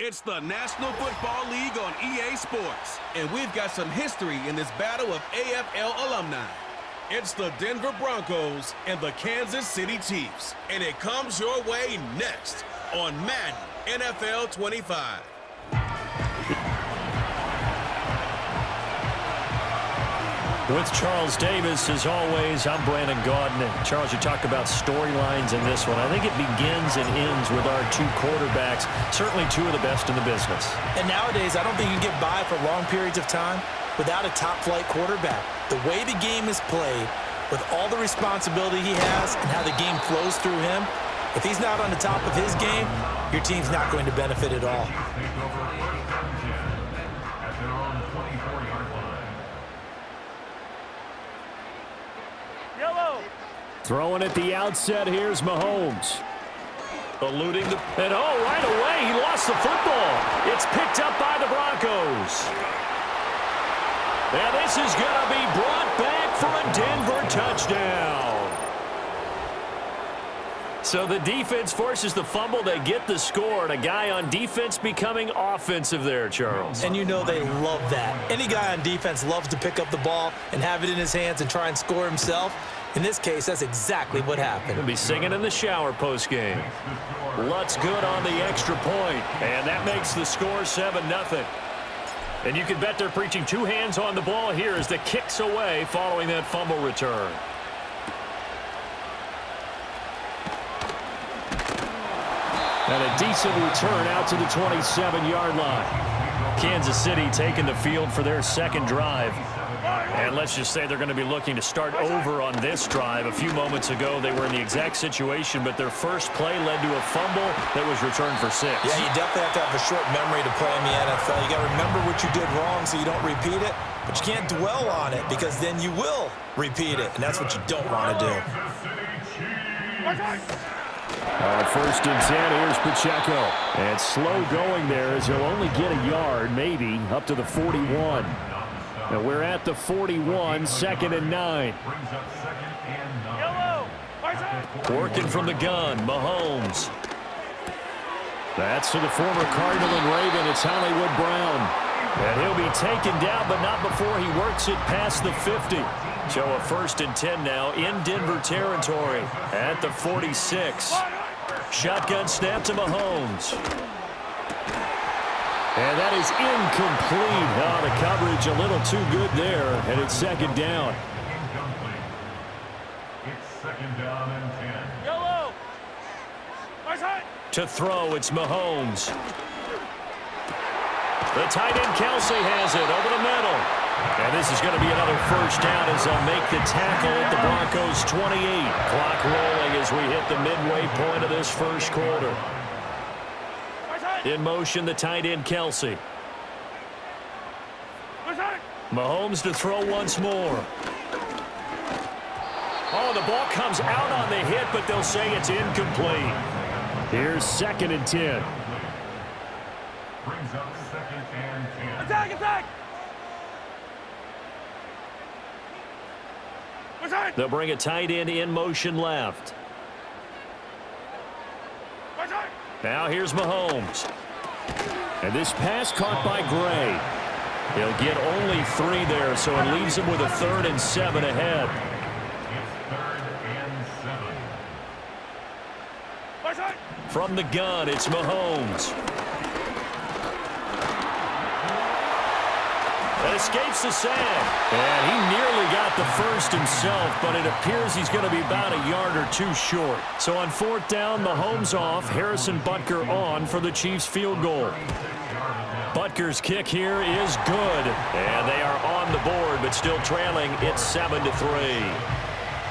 It's the National Football League on EA Sports, and we've got some history in this battle of AFL alumni. It's the Denver Broncos and the Kansas City Chiefs, and it comes your way next on Madden NFL 25. With Charles Davis, as always, I'm Brandon Gaudin. And Charles, you talk about storylines in this one. I think it begins and ends with our two quarterbacks, certainly two of the best in the business. And nowadays, I don't think you can get by for long periods of time without a top-flight quarterback. The way the game is played, with all the responsibility he has and how the game flows through him, if he's not on the top of his game, your team's not going to benefit at all. Throwing at the outset, here's Mahomes. Eluding the... And right away, he lost the football. It's picked up by the Broncos. And this is going to be brought back for a Denver touchdown. So the defense forces the fumble. They get the score, and a guy on defense becoming offensive there, Charles. And you know they love that. Any guy on defense loves to pick up the ball and have it in his hands and try and score himself. In this case, that's exactly what happened. He'll be singing in the shower postgame. Lutz good on the extra point, and that makes the score 7-0. And you can bet they're preaching two hands on the ball here as the kick's away following that fumble return. And a decent return out to the 27-yard line. Kansas City taking the field for their second drive. And let's just say they're going to be looking to start over on this drive. A few moments ago, they were in the exact situation, but their first play led to a fumble that was returned for 6. Yeah, you definitely have to have a short memory to play in the NFL. You got to remember what you did wrong so you don't repeat it, but you can't dwell on it because then you will repeat it, and that's what you don't want to do. First and 10, here's Pacheco. And slow going there as he'll only get a yard, maybe, up to the 41. And we're at the 41, 2nd and 9. Working from the gun, Mahomes. That's to the former Cardinal and Raven. It's Hollywood Brown. And he'll be taken down, but not before he works it past the 50. So a 1st and 10 now in Denver territory at the 46. Shotgun snap to Mahomes. And that is incomplete. Oh, the coverage a little too good there, and it's 2nd down. It's 2nd down and 10. Yellow. To throw, it's Mahomes. The tight end Kelsey has it over the middle. And this is going to be another 1st down as they'll make the tackle at the Broncos 28. Clock rolling as we hit the midway point of this first quarter. In motion, the tight end, Kelsey. Mahomes to throw once more. Oh, the ball comes out on the hit, but they'll say it's incomplete. Here's 2nd and 10. Brings up 2nd and 10. Attack, attack! They'll bring a tight end in motion left. Now here's Mahomes. And this pass caught by Gray. He'll get only 3 there, so it leaves him with a 3rd and 7 ahead. It's 3rd and 7. From the gun, it's Mahomes. That escapes the sack. And he nearly got the first himself, but it appears he's going to be about a yard or 2 short. So on 4th down, Mahomes off, Harrison Butker on for the Chiefs field goal. Butker's kick here is good. And they are on the board, but still trailing. It's 7-3.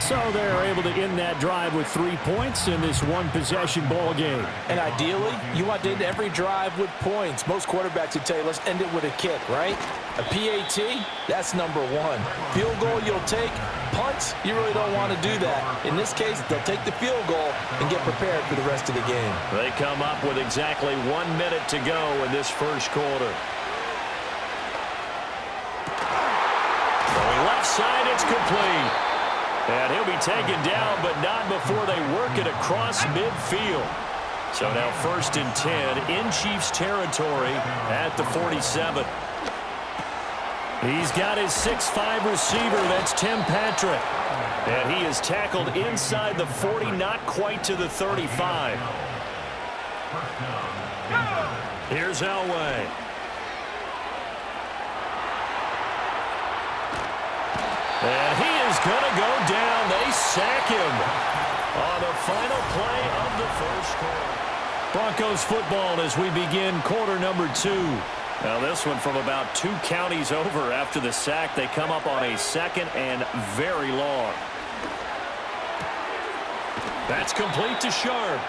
So they're able to end that drive with 3 points in this one-possession ball game. And ideally, you want to end every drive with points. Most quarterbacks would tell you, let's end it with a kick, right? A PAT, that's number 1. Field goal you'll take. Punts, you really don't want to do that. In this case, they'll take the field goal and get prepared for the rest of the game. They come up with exactly 1 minute to go in this first quarter. Going left side, it's complete. And he'll be taken down, but not before they work it across midfield. So now 1st and 10 in Chiefs territory at the 47. He's got his 6'5" receiver. That's Tim Patrick. And he is tackled inside the 40, not quite to the 35. Here's Elway. And he is going to go down. They sack him on the final play of the first quarter. Broncos football as we begin quarter number 2. Now this one from about 2 counties over after the sack. They come up on a 2nd and very long. That's complete to Sharp.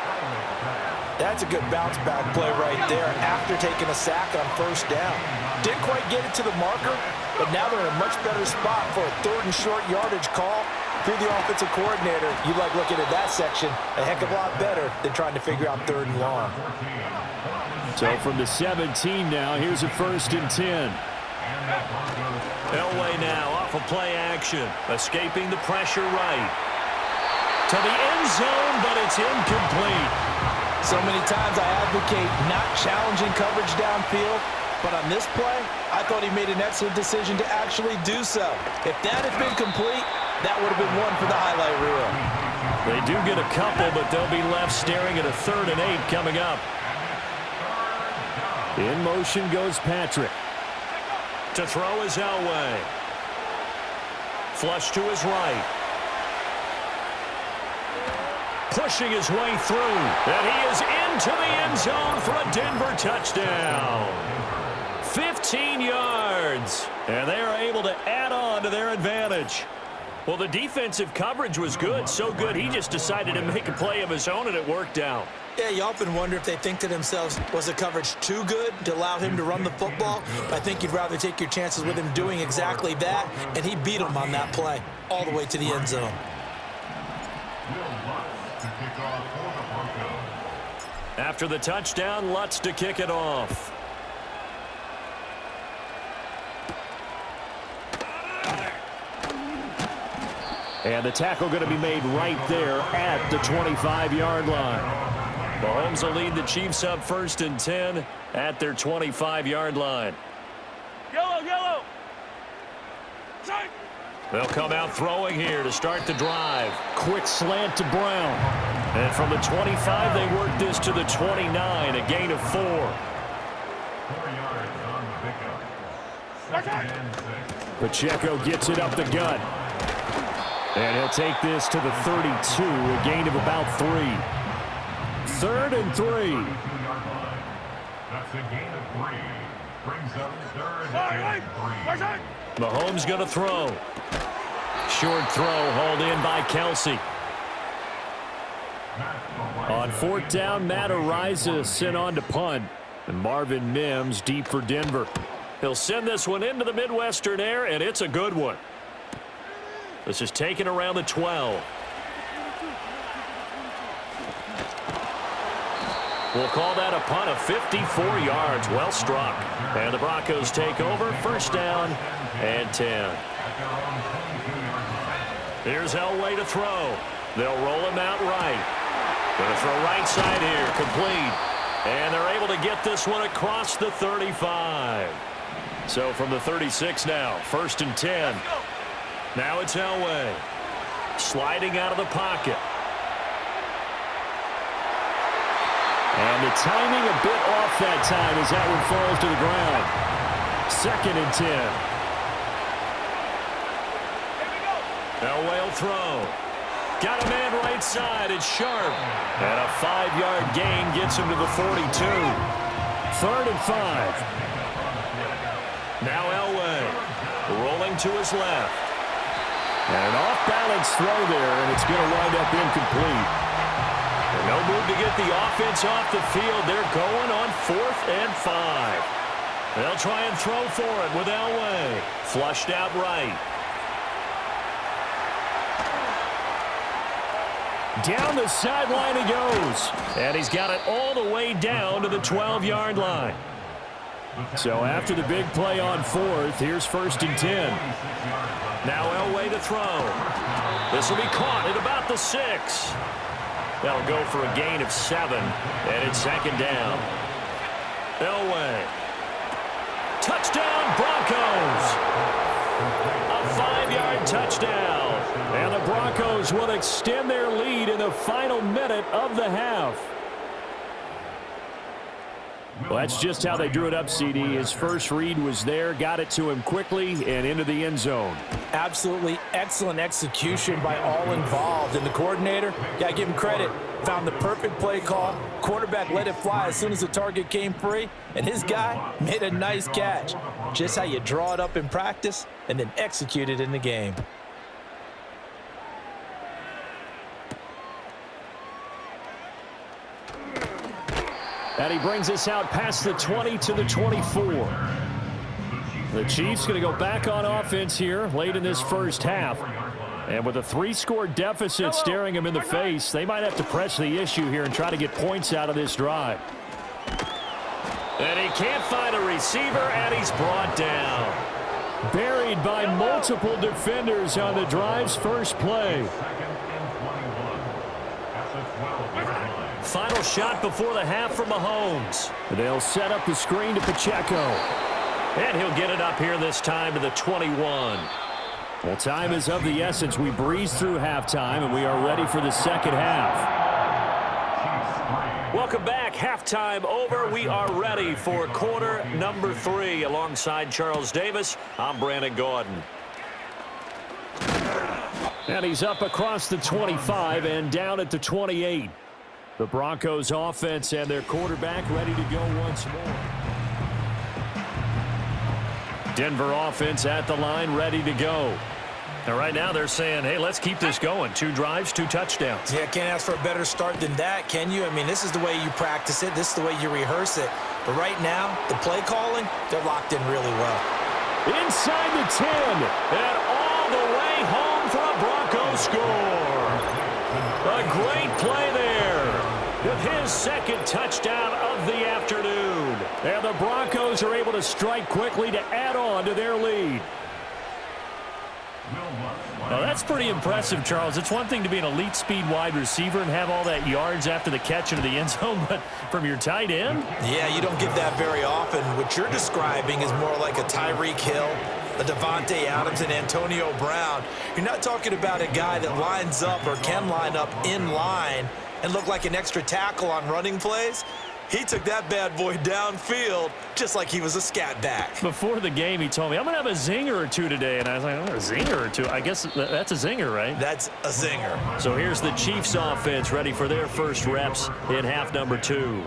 That's a good bounce back play right there after taking a sack on 1st down. Didn't quite get it to the marker, but now they're in a much better spot for a 3rd and short yardage call. If you're the offensive coordinator, you like looking at that section a heck of a lot better than trying to figure out 3rd and long. So from the 17 now, here's a 1st and 10. Elway now off of play action, escaping the pressure right. To the end zone, but it's incomplete. So many times I advocate not challenging coverage downfield, but on this play, I thought he made an excellent decision to actually do so. If that had been complete, that would have been one for the highlight reel. They do get a couple, but they'll be left staring at a 3rd and 8 coming up. In motion goes Patrick. To throw is Elway. Flush to his right. Pushing his way through. And he is into the end zone for a Denver touchdown. 15 yards. And they are able to add on to their advantage. Well, the defensive coverage was good. So good, he just decided to make a play of his own, and it worked out. Yeah, you often wonder if they think to themselves, was the coverage too good to allow him to run the football? I think you'd rather take your chances with him doing exactly that, and he beat him on that play all the way to the end zone. After the touchdown, Lutz to kick it off. And the tackle going to be made right there at the 25-yard line. Mahomes will lead the Chiefs up 1st and 10 at their 25-yard line. Yellow, yellow. They'll come out throwing here to start the drive. Quick slant to Brown. And from the 25, they work this to the 29, a gain of 4. 4 yards on the pickup. Pacheco gets it up the gut. And he'll take this to the 32, a gain of about 3. 3rd and 3. That's a gain of 3. Brings up 3rd and 3. Mahomes going to throw. Short throw hauled in by Kelsey. On 4th down, Matt Araiza sent on to punt. And Marvin Mims deep for Denver. He'll send this one into the Midwestern air, and it's a good one. This is taken around the 12. We'll call that a punt of 54 yards. Well struck. And the Broncos take over. 1st down and 10. Here's Elway to throw. They'll roll him out right. Going to throw right side here. Complete. And they're able to get this one across the 35. So from the 36 now. 1st and 10. Now it's Elway. Sliding out of the pocket. And the timing a bit off that time as that one falls to the ground. 2nd and 10. Elway will throw. Got a man right side. It's Sharp. And a 5-yard gain gets him to the 42. 3rd and 5. Now Elway rolling to his left. And an off-balance throw there, and it's going to wind up incomplete. And no move to get the offense off the field. They're going on 4th and 5. They'll try and throw for it with Elway. Flushed out right. Down the sideline he goes. And he's got it all the way down to the 12-yard line. So after the big play on 4th, here's 1st and 10. Now Elway to throw. This will be caught at about the 6. They'll go for a gain of 7, and it's second down. Elway. Touchdown, Broncos! A 5-yard touchdown. And the Broncos will extend their lead in the final minute of the half. Well, that's just how they drew it up, CD. His first read was there, got it to him quickly, and into the end zone. Absolutely excellent execution by all involved. And the coordinator, got to give him credit, found the perfect play call. Quarterback let it fly as soon as the target came free, and his guy made a nice catch. Just how you draw it up in practice and then execute it in the game. And he brings us out past the 20 to the 24. The Chiefs going to go back on offense here late in this first half. And with a 3-score deficit staring him in the face, they might have to press the issue here and try to get points out of this drive. And he can't find a receiver, and he's brought down. Buried by multiple defenders on the drive's first play. Final shot before the half for Mahomes. They'll set up the screen to Pacheco. And he'll get it up here this time to the 21. Well, time is of the essence. We breeze through halftime, and we are ready for the second half. Welcome back. Halftime over. We are ready for quarter number 3. Alongside Charles Davis, I'm Brandon Gordon. And he's up across the 25 and down at the 28. The Broncos offense and their quarterback ready to go once more. Denver offense at the line, ready to go. And right now they're saying, hey, let's keep this going. 2 drives, 2 touchdowns. Yeah, can't ask for a better start than that, can you? I mean, this is the way you practice it. This is the way you rehearse it. But right now, the play calling, they're locked in really well. Inside the 10, and all the way home for a Broncos score. A great play there with his second touchdown of the afternoon. And the Broncos are able to strike quickly to add on to their lead. Well, that's pretty impressive, Charles. It's one thing to be an elite speed wide receiver and have all that yards after the catch into the end zone, but from your tight end? Yeah, you don't get that very often. What you're describing is more like a Tyreek Hill, a Devontae Adams, and Antonio Brown. You're not talking about a guy that lines up or can line up in line and look like an extra tackle on running plays. He took that bad boy downfield just like he was a scat back. Before the game, he told me, I'm going to have a zinger or 2 today. And I was like, oh, a zinger or 2? I guess that's a zinger, right? That's a zinger. So here's the Chiefs offense ready for their first reps in half number 2.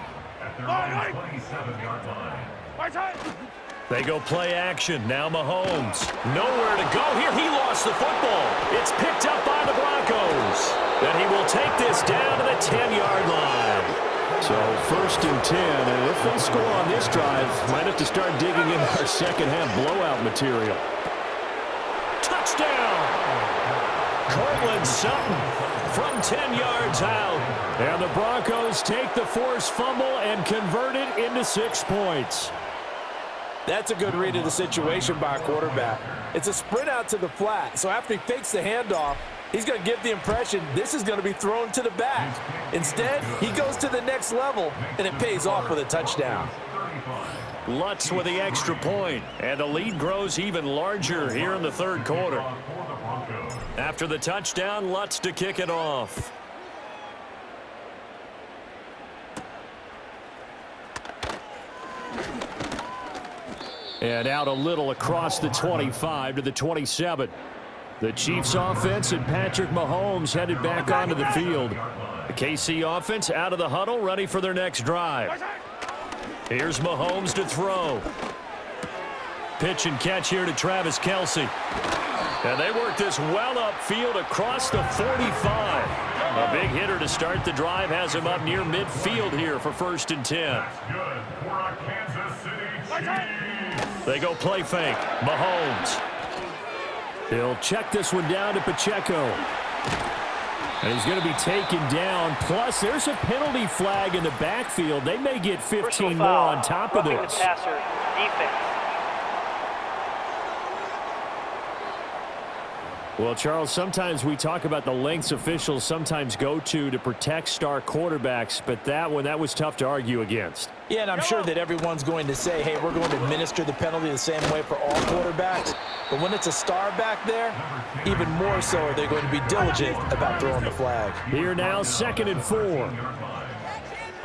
They go play action. Now Mahomes. Nowhere to go here. He lost the football. It's picked up by the Broncos. And he will take this down to the 10-yard line. So first and 10, and if they score on this drive, might have to start digging in our second half blowout material. Touchdown! Cortland Sutton from 10 yards out. And the Broncos take the forced fumble and convert it into 6 points. That's a good read of the situation by a quarterback. It's a sprint out to the flat, so after he fakes the handoff, he's going to give the impression this is going to be thrown to the back. Instead, he goes to the next level, and it pays off with a touchdown. Lutz with the extra point, and the lead grows even larger here in the third quarter. After the touchdown, Lutz to kick it off. And out a little across the 25 to the 27. The Chiefs offense and Patrick Mahomes headed back onto the field. The KC offense out of the huddle, ready for their next drive. Here's Mahomes to throw. Pitch and catch here to Travis Kelce. And they work this well upfield across the 45. A big hitter to start the drive has him up near midfield here for first and 10. They go play fake. Mahomes. He'll check this one down to Pacheco. And he's going to be taken down. Plus, there's a penalty flag in the backfield. They may get 15 more on top of this. The passer, defense. Well, Charles, sometimes we talk about the lengths officials sometimes go to protect star quarterbacks, but that was tough to argue against. Yeah, and I'm sure that everyone's going to say, hey, we're going to administer the penalty the same way for all quarterbacks. But when it's a star back there, even more so are they going to be diligent about throwing the flag. Here now, 2nd and 4. A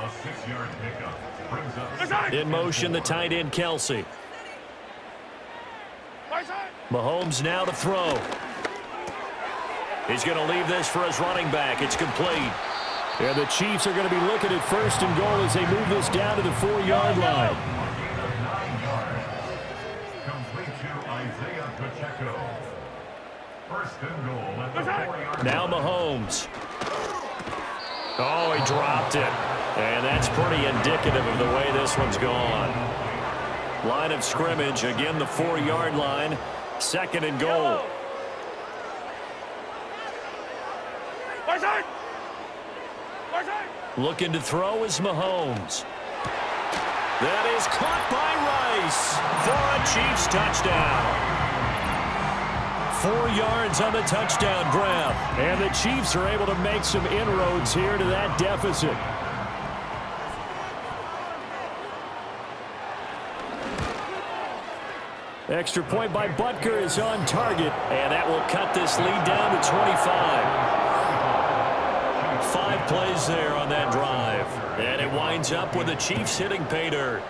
6-yard pickup brings up In motion, the tight end, Kelsey. Mahomes now to throw. He's going to leave this for his running back. It's complete. And the Chiefs are going to be looking at 1st and goal as they move this down to the 4-yard line. 9 yards. Complete to Isaiah Pacheco. 1st and goal at the 4-yard line. Now Mahomes. Oh, he dropped it. And that's pretty indicative of the way this one's gone. Line of scrimmage, again the 4-yard line. 2nd and goal. Looking to throw is Mahomes. That is caught by Rice for a Chiefs touchdown. 4 yards on the touchdown grab. And the Chiefs are able to make some inroads here to that deficit. Extra point by Butker is on target, and that will cut this lead down to 25. 5 plays there on that drive, and it winds up with the Chiefs hitting pay dirt.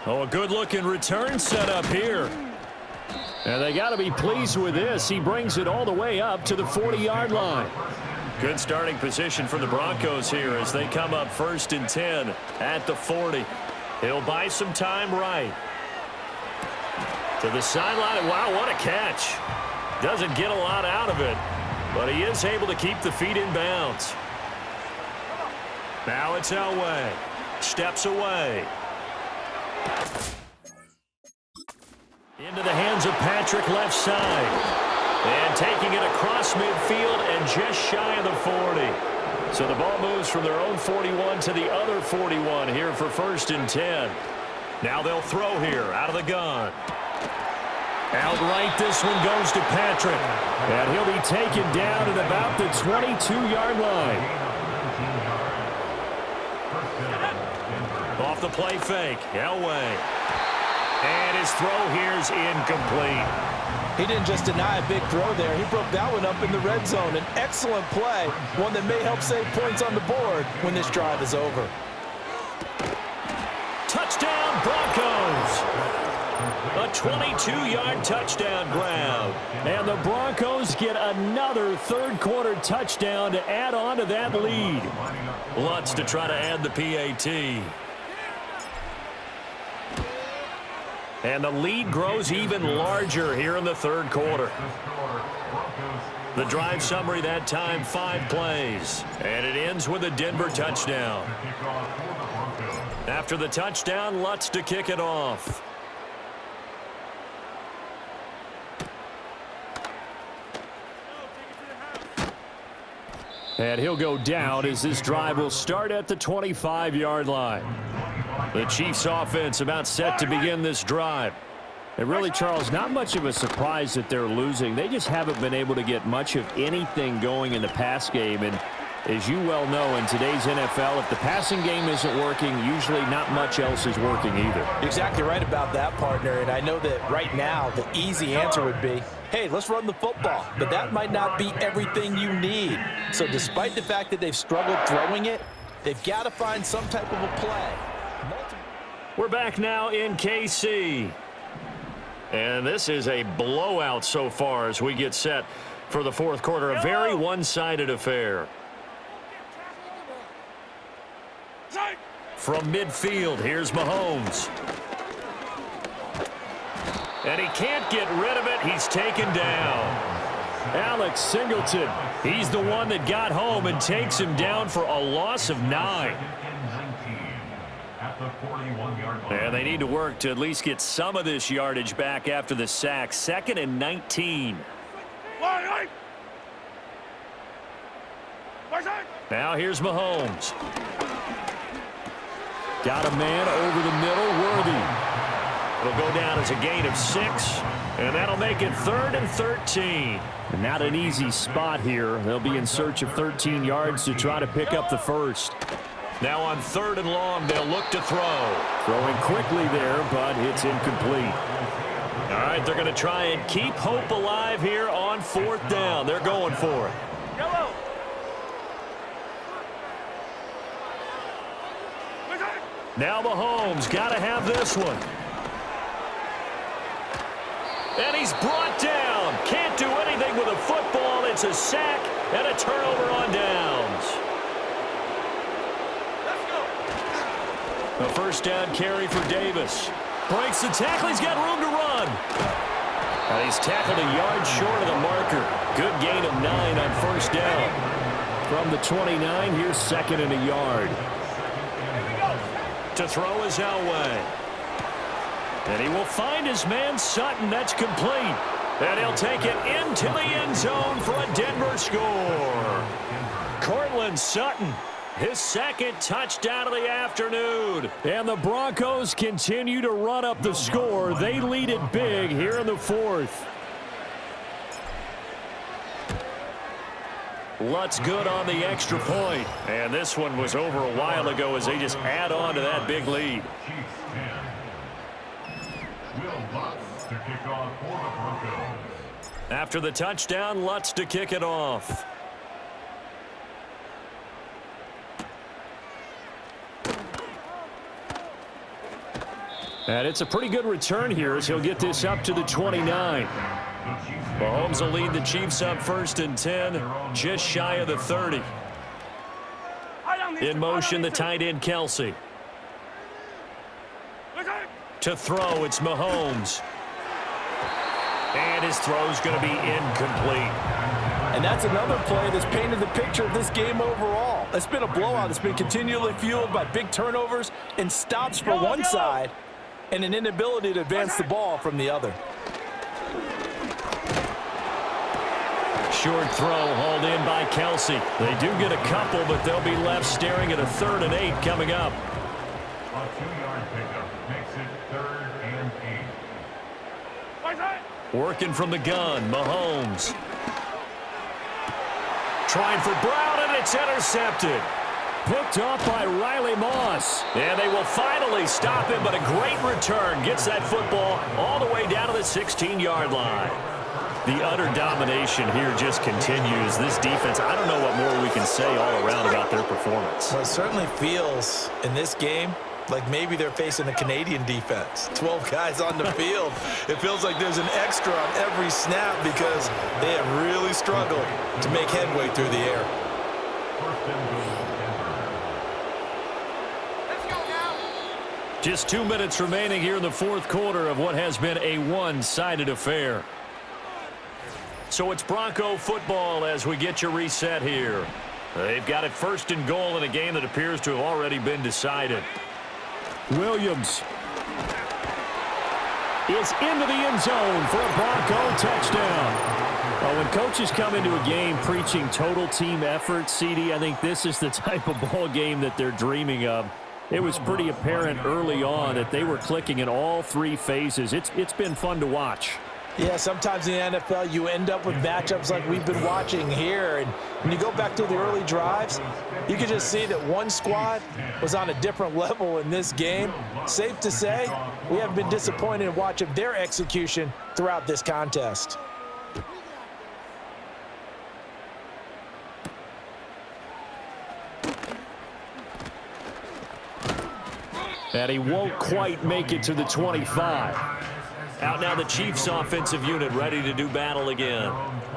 Oh, a good-looking return set up here. And they got to be pleased with this. He brings it all the way up to the 40-yard line. Good starting position for the Broncos here as they come up 1st and 10 at the 40. He'll buy some time right. To the sideline. Wow, what a catch. Doesn't get a lot out of it, but he is able to keep the feet in bounds. Now it's Elway. Steps away. Into the hands of Patrick left side. And taking it across midfield and just shy of the 40. So the ball moves from their own 41 to the other 41 here for 1st and 10. Now they'll throw here out of the gun. Outright, this one goes to Patrick. And he'll be taken down at about the 22-yard line. Off the play fake, Elway. And his throw here is incomplete. He didn't just deny a big throw there. He broke that one up in the red zone. An excellent play, one that may help save points on the board when this drive is over. Touchdown, Broncos! A 22-yard touchdown grab. And the Broncos get another third-quarter touchdown to add on to that lead. Lutz to try to add the PAT. And the lead grows even larger here in the 3rd quarter. The drive summary that time, 5 plays. And it ends with a Denver touchdown. After the touchdown, Lutz to kick it off. And he'll go down as this drive will start at the 25-yard line. The Chiefs offense about set to begin this drive. And really, Charles, not much of a surprise that they're losing. They just haven't been able to get much of anything going in the pass game. And as you well know, in today's NFL, if the passing game isn't working, usually not much else is working either. You're exactly right about that, partner. And I know that right now the easy answer would be, hey, let's run the football. But that might not be everything you need. So despite the fact that they've struggled throwing it, they've got to find some type of a play. We're back now in KC. And this is a blowout so far as we get set for the 4th quarter. A very one-sided affair. From midfield, here's Mahomes. And he can't get rid of it. He's taken down. Alex Singleton, he's the one that got home and takes him down for a loss of 9. And they need to work to at least get some of this yardage back after the sack. 2nd and 19. Now here's Mahomes. Got a man over the middle, Worthy. It'll go down as a gain of 6, and that'll make it 3rd and 13. Not an easy spot here. They'll be in search of 13 yards to try to pick up the first. Now on 3rd and long, they'll look to throw. Throwing quickly there, but it's incomplete. All right, they're going to try and keep hope alive here on 4th down. They're going for it. Yellow. Now Mahomes got to have this one. And he's brought down. Can't do anything with a football. It's a sack and a turnover on downs. Let's go. A 1st down carry for Davis. Breaks the tackle. He's got room to run. And he's tackled a yard short of the marker. Good gain of 9 on 1st down. From the 29, here's 2nd and a yard. To throw is Elway. And he will find his man Sutton. That's complete. And he'll take it into the end zone for a Denver score. Cortland Sutton, his 2nd touchdown of the afternoon. And the Broncos continue to run up the score. They lead it big here in the 4th. Lutz good on the extra point. And this one was over a while ago as they just add on to that big lead. After the touchdown, Lutz to kick it off. And it's a pretty good return here as he'll get this up to the 29. Mahomes will lead the Chiefs up 1st and 10, just shy of the 30. In motion, the tight end, Kelsey. To throw, it's Mahomes. And his throw's going to be incomplete. And that's another play that's painted the picture of this game overall. It's been a blowout. It's been continually fueled by big turnovers and stops for one side and an inability to advance the ball from the other. Short throw hauled in by Kelsey. They do get a couple, but they'll be left staring at a 3rd and 8 coming up. A 2-yard pickup makes it 3rd and 8. Working from the gun, Mahomes. Trying for Brown, and it's intercepted. Picked off by Riley Moss. And they will finally stop him, but a great return. Gets that football all the way down to the 16-yard line. The utter domination here just continues. This defense, I don't know what more we can say all around about their performance. Well, it certainly feels in this game like maybe they're facing a Canadian defense. 12 guys on the field. It feels like there's an extra on every snap because they have really struggled to make headway through the air. Let's go now. Just 2 minutes remaining here in the 4th quarter of what has been a one-sided affair. So it's Bronco football as we get you reset here. They've got it 1st and goal in a game that appears to have already been decided. Williams is into the end zone for a Bronco touchdown. Well, when coaches come into a game preaching total team effort, CD, I think this is the type of ball game that they're dreaming of. It was pretty apparent early on that they were clicking in all 3 phases. It's been fun to watch. Yeah, sometimes in the NFL you end up with matchups like we've been watching here. And when you go back to the early drives, you can just see that one squad was on a different level in this game. Safe to say, we haven't been disappointed in watching their execution throughout this contest. And he won't quite make it to the 25. Out now the Chiefs offensive unit ready to do battle again.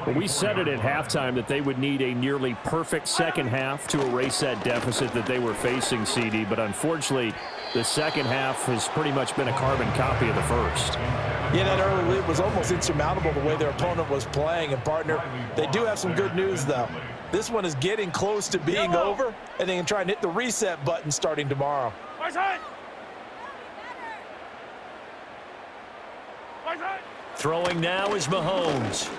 Well, we said it at halftime that they would need a nearly perfect second half to erase that deficit that they were facing, CD. But unfortunately, the second half has pretty much been a carbon copy of the first. Yeah, that early lead was almost insurmountable the way their opponent was playing. And, partner, they do have some good news, though. This one is getting close to being over, and they can try and hit the reset button starting tomorrow. Throwing now is Mahomes.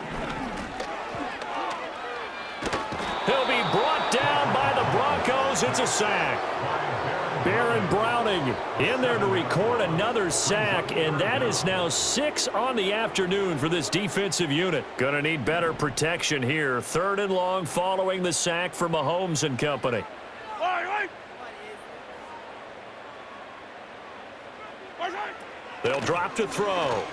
He'll be brought down by the Broncos. It's a sack. Baron Browning in there to record another sack, and that is now 6 on the afternoon for this defensive unit. Going to need better protection here. 3rd and long following the sack from Mahomes and company. They'll drop to throw.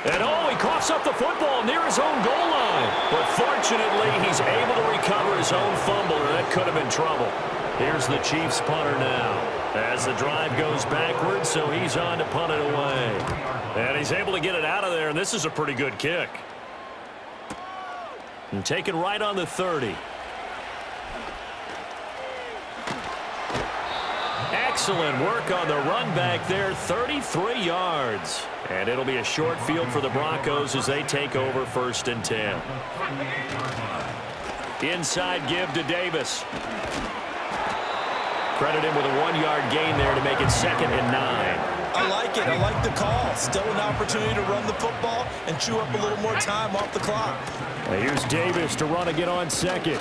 And he coughs up the football near his own goal line. But fortunately, he's able to recover his own fumble, or that could have been trouble. Here's the Chiefs punter now as the drive goes backwards, so he's on to punt it away. And he's able to get it out of there, and this is a pretty good kick. And taken right on the 30. Excellent work on the run back there, 33 yards. And it'll be a short field for the Broncos as they take over 1st and 10. Inside give to Davis. Credit him with a 1-yard gain there to make it 2nd and 9. I like it. I like the call. Still an opportunity to run the football and chew up a little more time off the clock. And here's Davis to run again on 2nd.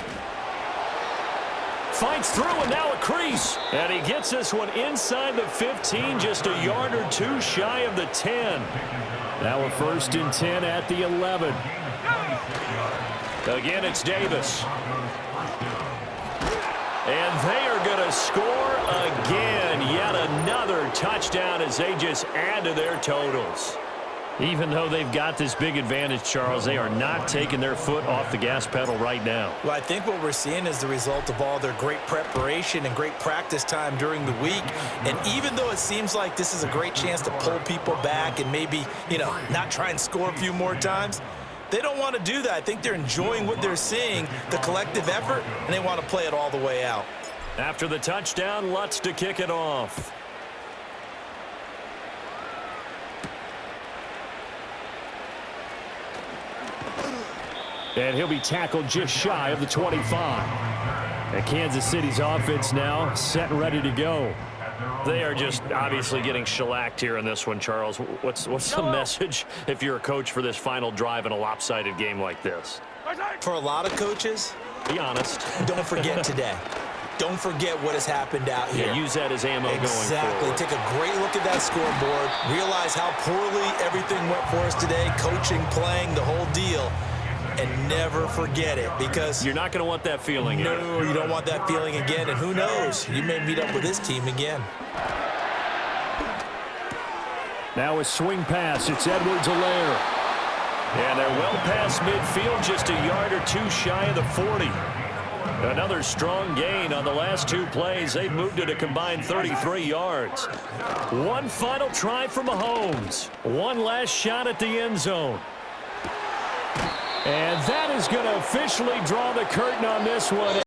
Fights through, and now a crease. And he gets this one inside the 15, just a yard or 2 shy of the 10. Now a 1st and 10 at the 11. Again, it's Davis. And they are going to score again. Yet another touchdown as they just add to their totals. Even though they've got this big advantage, Charles, they are not taking their foot off the gas pedal right now. Well, I think what we're seeing is the result of all their great preparation and great practice time during the week. And even though it seems like this is a great chance to pull people back and maybe, not try and score a few more times, they don't want to do that. I think they're enjoying what they're seeing, the collective effort, and they want to play it all the way out. After the touchdown, Lutz to kick it off. And he'll be tackled just shy of the 25. And Kansas City's offense now set and ready to go. They are just obviously getting shellacked here in this one, Charles. What's the message if you're a coach for this final drive in a lopsided game like this? For a lot of coaches, be honest. Don't forget today. Don't forget what has happened out here. Yeah, use that as ammo going forward. Exactly. Take a great look at that scoreboard. Realize how poorly everything went for us today. Coaching, playing, the whole deal. And never forget it, because you're not going to want that feeling. No, you don't want that feeling again. And who knows? You may meet up with this team again. Now a swing pass. It's Edwards-Helaire. And they're well past midfield, just a yard or 2 shy of the 40. Another strong gain on the last 2 plays. They've moved it a combined 33 yards. One final try for Mahomes. One last shot at the end zone. And that is going to officially draw the curtain on this one.